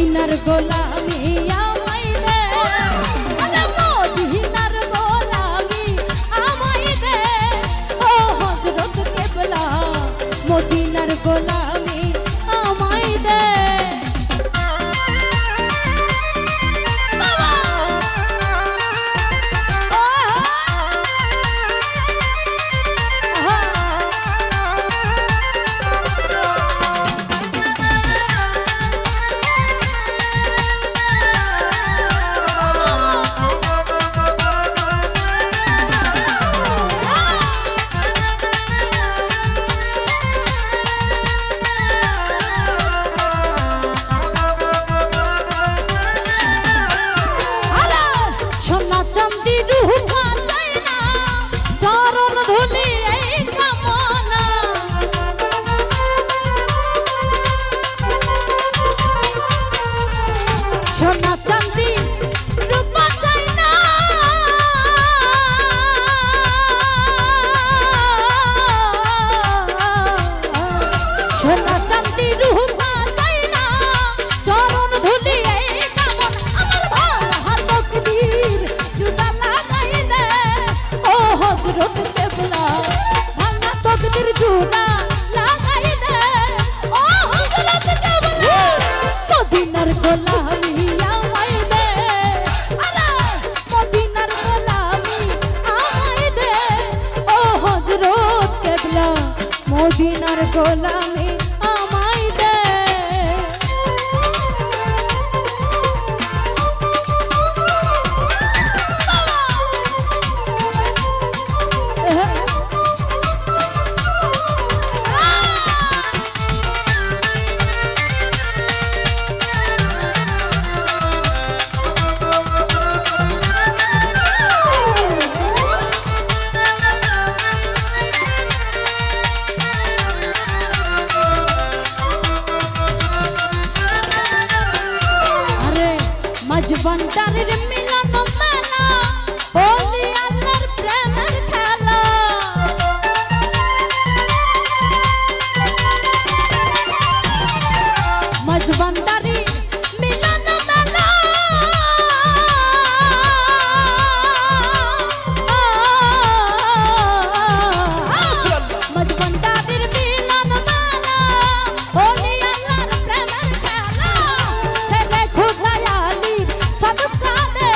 মদিনার গোলামি আমায় দে, আরে মদিনার গোলামি আমায় দে, ও হযরত কেবলা মদিনার গোলামি আমায় দে। সোনা চাঁদি রূপা চাই না, সোনা চাঁদি রূপা চাই না, চরণ ধুলি এই কামন আমার ভাঙা তকদীর জুতা লাগাই দে, ও হযরত কেবলা ভাঙা তকদীর জুতা লাগাই দে, ও হযরত কেবলা মদিনার গোলামি আমায় দে, আরে মদিনার গোলামি আমায় দে, ও হযরত কেবলা মদিনার গোলামি আমায় দে। মাঝবন্ডারের মিলন মেলা, ওলি আল্লাহর প্রেমের খেলা, মাঝবন্ডারি মিলন মেলা, মাঝবন্ডারির মিলন মেলা, ওলি আল্লাহর প্রেমের খেলা, সেরে খুদায়া সদকা দে,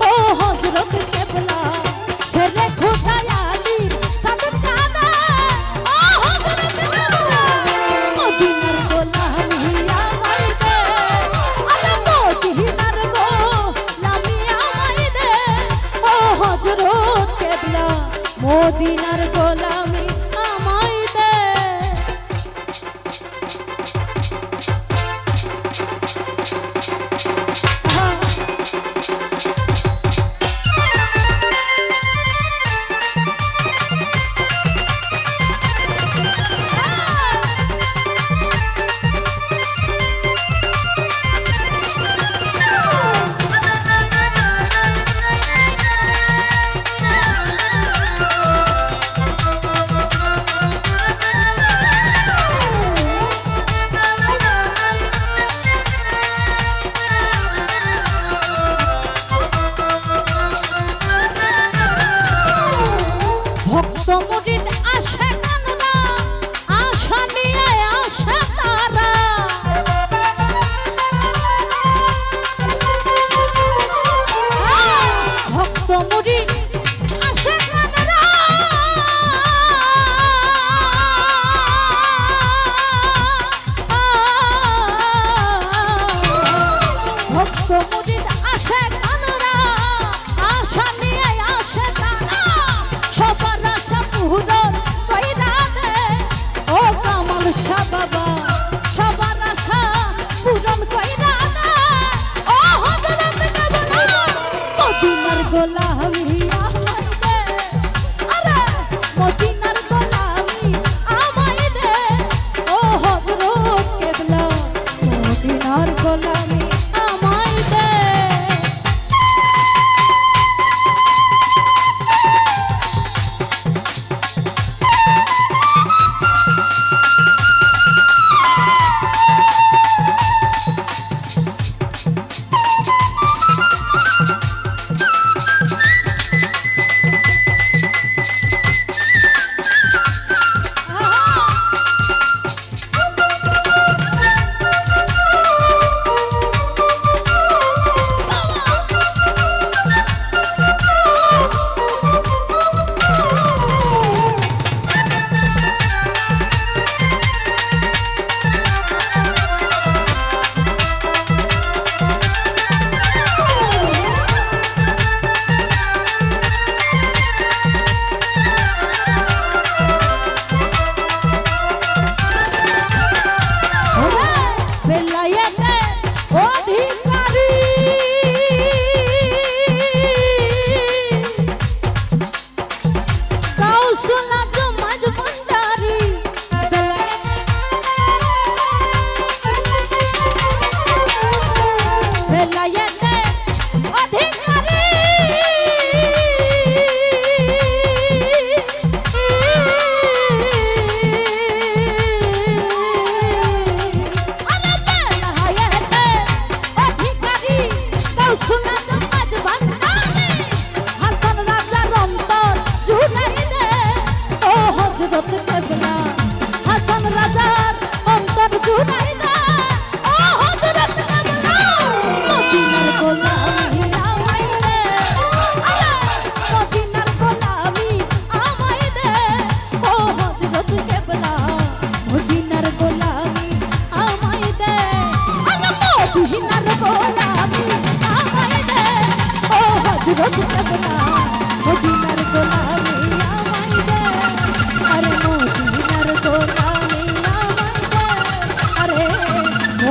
ও হযরত কেবলা সেরে খোদায়া আলীর সদকা দে, ও হযরত কেবলা মদিনার গোলামি আমায় দে,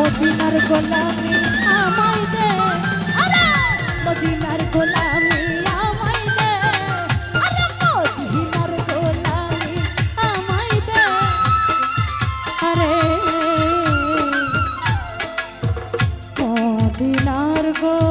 মদিনার গোলামি আমায় দে, আরে মদিনার গোলামি আমায় দে, আরে মদিনার গোলামি আমায় দে, আরে মদিনার গোলামি।